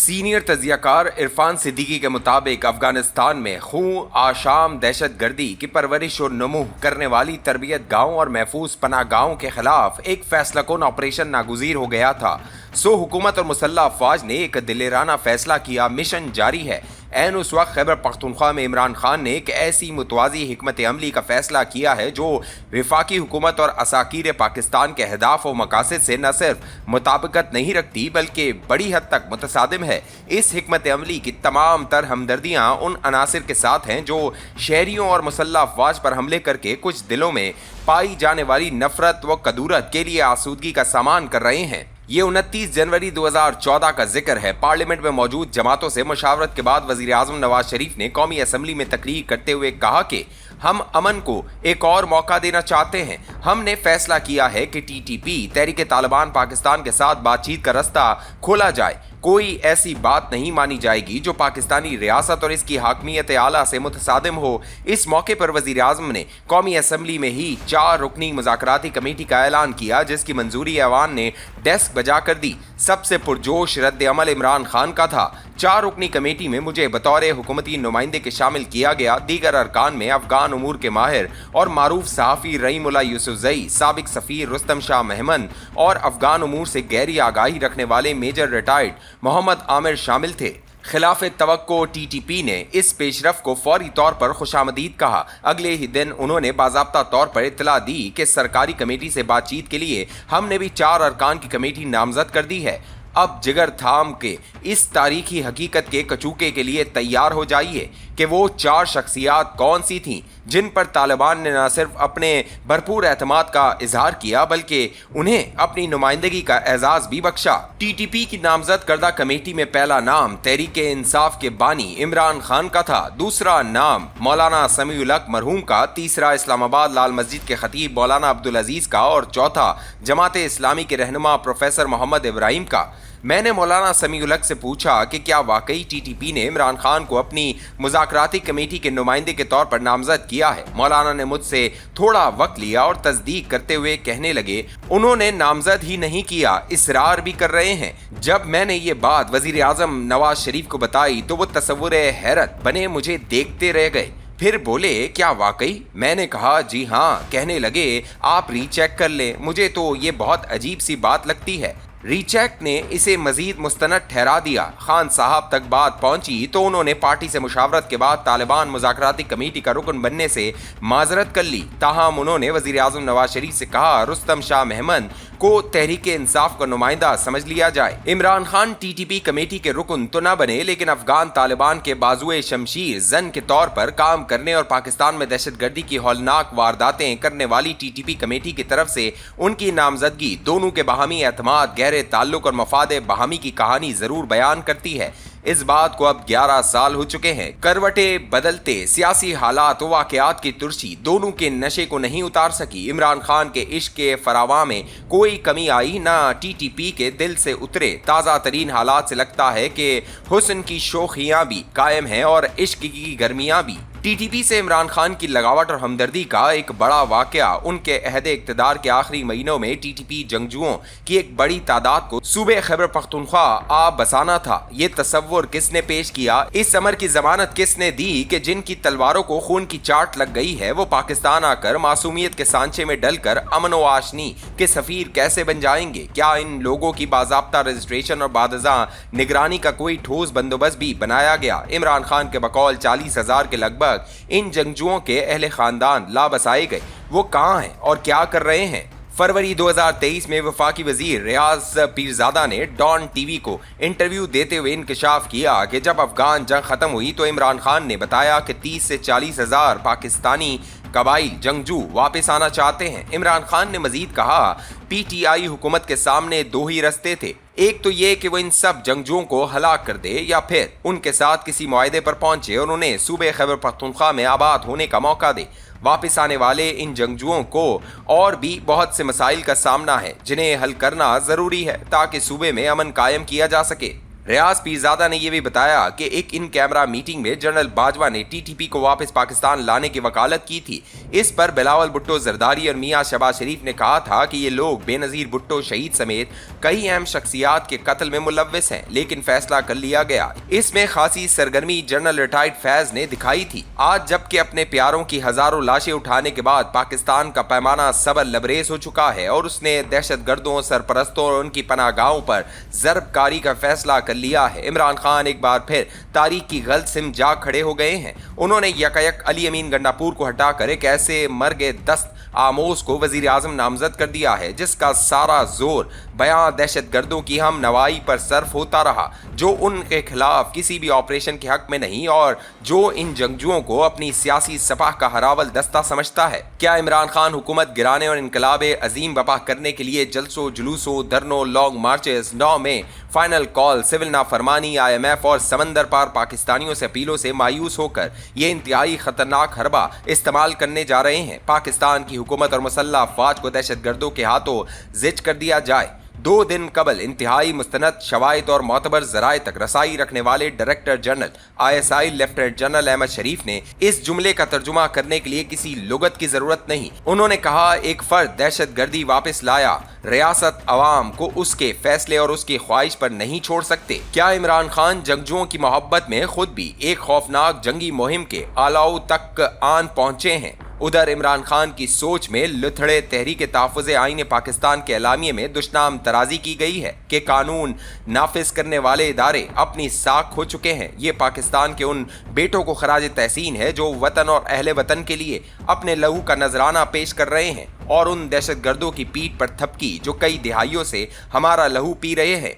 Senior तजियाकार Irfan Siddiqui के मुताबिक अफगानिस्तान में खून आशाम दहशत गर्दी की परवरिश और नमूह करने वाली तरबियत गाँव और महफूज पनाह गाँव के खिलाफ एक फैसला कौन ऑपरेशन नागुजीर हो गया था। सो हुकूमत और मुसल्लह अफवाज ने एक दिलेराना फैसला किया, मिशन जारी है। ऐन उस वक्त खैबर पख्तूनख्वा में इमरान खान ने एक ऐसी मुतवाज़ी हिकमत अमली का फैसला किया है जो वफाकी हुकूमत और असाकीर पाकिस्तान के अहदाफ और मकासद से न सिर्फ मुताबिकत नहीं रखती बल्कि बड़ी हद तक मुतसादिम है। इस हिकमत अमली की तमाम तर हमदर्दियाँ उन अनासिर के साथ हैं जो शहरियों और मुसल्लह अफवाज पर हमले करके कुछ दिलों में पाई जाने वाली नफरत व कदूरत के लिए आसूदगी का सामान कर रहे हैं। ये 29 जनवरी 2014 का जिक्र है। पार्लियामेंट में मौजूद जमातों से मुशावरत के बाद वजीर आजम नवाज शरीफ ने कौमी असम्बली में तकरीर करते हुए कहा कि हम अमन को एक और मौका देना चाहते हैं। हमने फैसला किया है कि टीटीपी तहरीक तालिबान पाकिस्तान के साथ बातचीत का रास्ता खोला जाए। कोई ऐसी बात नहीं मानी जाएगी जो पाकिस्तानी रियासत और इसकी हाकमियत आला से मुतसादिम हो। इस मौके पर वजीर आजम ने कौमी असम्बली में ही 4 रुकनी मुज़ाकराती कमेटी का ऐलान किया, जिसकी मंजूरी ऐवान ने डेस्क बजा कर दी। सबसे पुरजोश रद्द अमल इमरान खान का था। 4 रुकनी कमेटी में मुझे बतौर हुकूमती नुमाइंदे के शामिल किया गया। दीगर अरकान में अफगान उमूर के माहिर और मारूफ सहाफ़ी रहीमुल्लाह यूसुफजई, साबिक सफ़ीर रुस्तम शाह मेहमन और अफगान उमूर से गहरी आगाही रखने वाले मेजर रिटायर्ड मोहम्मद आमिर शामिल थे। खिलाफ तवक्को टीटीपी ने इस पेशरफ को फौरी तौर पर खुशामदीद कहा। अगले ही दिन उन्होंने बाज़ाब्ता तौर पर इत्तला दी कि सरकारी कमेटी से बातचीत के लिए हमने भी 4 अरकान की कमेटी नामजद कर दी है। अब जिगर थाम के इस तारीखी हकीकत के कचूके के लिए तैयार हो जाइए कि वो 4 शख्सियात कौन सी थीं जिन पर तालिबान ने न सिर्फ अपने भरपूर एतमाद का इजहार किया बल्कि उन्हें अपनी नुमाइंदगी का एजाज भी बख्शा। टीटीपी की नामजद करदा कमेटी में पहला नाम तहरीक इंसाफ के बानी इमरान खान का था, दूसरा नाम मौलाना समीउल हक मरहूम का, तीसरा इस्लामाबाद लाल मस्जिद के खतीब मौलाना अब्दुल अजीज का और चौथा जमात इस्लामी के रहनुमा प्रोफेसर मोहम्मद इब्राहिम का। मैंने मौलाना समीउल हक से पूछा कि क्या वाकई टीटीपी ने इमरान खान को अपनी मुज़ाकराती कमेटी के नुमाइंदे के तौर पर नामजद किया है। मौलाना ने मुझसे थोड़ा वक्त लिया और तस्दीक करते हुए कहने लगे, उन्होंने नामजद ही नहीं किया, इसरार भी कर रहे हैं। जब मैंने ये बात वजीर आजम नवाज शरीफ को बताई तो वो तसव्वुर हैरत बने मुझे देखते रह गए। फिर बोले, क्या वाकई? मैंने कहा जी हाँ। कहने लगे, आप रीचेक कर लें, मुझे तो ये बहुत अजीब सी बात लगती है। रीचेक ने इसे मजीद मुस्तनद ठहरा दिया। खान साहब तक बात पहुंची तो उन्होंने पार्टी से मुशावरत के बाद तालिबान मुज़ाकराती कमेटी का रुकन बनने से माजरत कर ली। ताहम उन्होंने वजीर आजम नवाज शरीफ से कहा रुस्तम शाह मेहमन को तहरीक इंसाफ का नुमाइंदा समझ लिया जाए। इमरान खान टीटीपी कमेटी के रुकन तो न बने लेकिन अफगान तालिबान के बाजुए शमशीर जन के तौर पर काम करने और पाकिस्तान में दहशत गर्दी की हौलनाक वारदातें करने वाली टीटीपी कमेटी की तरफ से उनकी नामजदगी दोनों के बाहमी एतमाद, गहरे ताल्लुक और मफाद बाहमी की कहानी जरूर बयान करती है। इस बात को अब 11 साल हो चुके हैं। करवटे बदलते सियासी हालात व वाकयात की तुर्शी दोनों के नशे को नहीं उतार सकी। इमरान खान के इश्क के फरावा में कोई कमी आई ना टीटीपी के दिल से उतरे। ताज़ा तरीन हालात से लगता है कि हुस्न की शोखियाँ भी कायम हैं और इश्क की गर्मियाँ भी। टीटीपी से इमरान खान की लगावट और हमदर्दी का एक बड़ा वाकया उनके अहदे इक़्तिदार के आखिरी महीनों में टीटीपी जंगजुओं की एक बड़ी तादाद को सूबे खैबर पख्तूनख्वा आ बसाना था। ये तसव्वुर किसने पेश किया, इस अमर की जमानत किसने दी कि जिनकी तलवारों को खून की चाट लग गई है वो पाकिस्तान आकर मासूमियत के सांचे में डलकर अमन व आशनी के सफीर कैसे बन जाएंगे? क्या इन लोगों की बाज़ाब्ता रजिस्ट्रेशन और बादज़ा निगरानी का कोई ठोस बंदोबस्त भी बनाया गया? इमरान खान के बकौल 40,000 के लगभग इन जंगजुओं के अहले खानदान ला बसाए गए। वो कहाँ हैं और क्या कर रहे हैं? फरवरी 2023 में वफाकी वजीर रियाज पीरजादा ने डॉन टीवी को इंटरव्यू देते हुए इंकशाफ किया कि जब अफगान जंग खत्म हुई तो इमरान खान ने बताया कि 30 से 40,000 पाकिस्तानी कबाइल जंगजू वापस आना चाहते हैं। इमरान खान ने मजीद कहा, पीटीआई हुकूमत के सामने 2 ही रस्ते थे, एक तो ये कि वो इन सब जंगजुओं को हलाक कर दे या फिर उनके साथ किसी मुआहदे पर पहुंचे और उन्हें सूबे खैबर पख्तूनख्वा में आबाद होने का मौका दे। वापस आने वाले इन जंगजुओं को और भी बहुत से मसाइल का सामना है जिन्हें हल करना जरूरी है ताकि सूबे में अमन कायम किया जा सके। रियाज पीरजादा ने यह भी बताया कि एक इन कैमरा मीटिंग में जनरल बाजवा ने टीटीपी को वापस पाकिस्तान लाने की वकालत की थी। इस पर बिलावल भुट्टो जरदारी और मियां शहबाज शरीफ ने कहा था कि ये लोग बेनजीर भुट्टो शहीद समेत कई अहम शख्सियात के कत्ल में मुलव्विस हैं, लेकिन फैसला कर लिया गया। इसमें खासी सरगर्मी जनरल रिटायर्ड फैज ने दिखाई थी। आज जबकि अपने प्यारों की हजारों लाशें उठाने के बाद पाकिस्तान का पैमाना सबर लबरेज हो चुका है और उसने दहशत गर्दों, सरपरस्तों और उनकी पनाहगाहों पर जरबकारी का फैसला कर लिया है, इमरान खान एक बार फिर तारीख की गलत सिम जा खड़े हो गए हैं। उन्होंने यकायक अली अमीन गंडापुर को हटाकर एक ऐसे मर्गे दस्त आमोज को वजीर आजम नामजद कर दिया है जिसका सारा जोर बयां दहशत गर्दों की हम नवाई पर सर्फ होता रहा, जो उनके खिलाफ किसी भी ऑपरेशन के हक में नहीं और जो इन जंगजुओं को अपनी सियासी सपाह का हरावल दस्ता समझता है। क्या इमरान खान हुकूमत गिराने और इनकलाब अजीम बपा करने के लिए जलसों, जुलूसों, धरनों, लॉन्ग मार्चेस, 9 में फाइनल कॉल, सिविल नाफरमानी, IMF और समंदर पार पाकिस्तानियों से अपीलों से मायूस होकर ये इंतहाई खतरनाक हरबा इस्तेमाल करने जा रहे हैं? पाकिस्तान की हुकूमत और मुसल्लह अफवाज को दहशत गर्दों के हाथों जिच कर दिया जाए। 2 दिन कबल इंतहाई मुस्तनद शवाहिद और मोतबर जराए तक रसाई रखने वाले director general ISI lieutenant general Ahmad Sharif ने इस जुमले का तर्जुमा करने के लिए किसी लुगत की जरूरत नहीं। उन्होंने कहा, एक फर्द दहशत गर्दी वापस लाया, रियासत अवाम को उसके फैसले और उसकी ख्वाहिश पर नहीं छोड़ सकते। क्या इमरान खान जंगजुओं की मोहब्बत में खुद भी एक खौफनाक जंगी मुहिम के आलाओ तक आन पहुंचे हैं? उधर इमरान खान की सोच में लुथड़े तहरीक तहफ़्फ़ुज़ आईन पाकिस्तान के एलामिये में दुश्नाम तराजी की गई है कि कानून नाफिज करने वाले इदारे अपनी साख हो चुके हैं। ये पाकिस्तान के उन बेटों को खराज तहसीन है जो वतन और अहले वतन के लिए अपने लहू का नजराना पेश कर रहे हैं और उन दहशत गर्दों की पीठ पर थपकी जो कई दिहाइयों से हमारा लहू पी रहे हैं।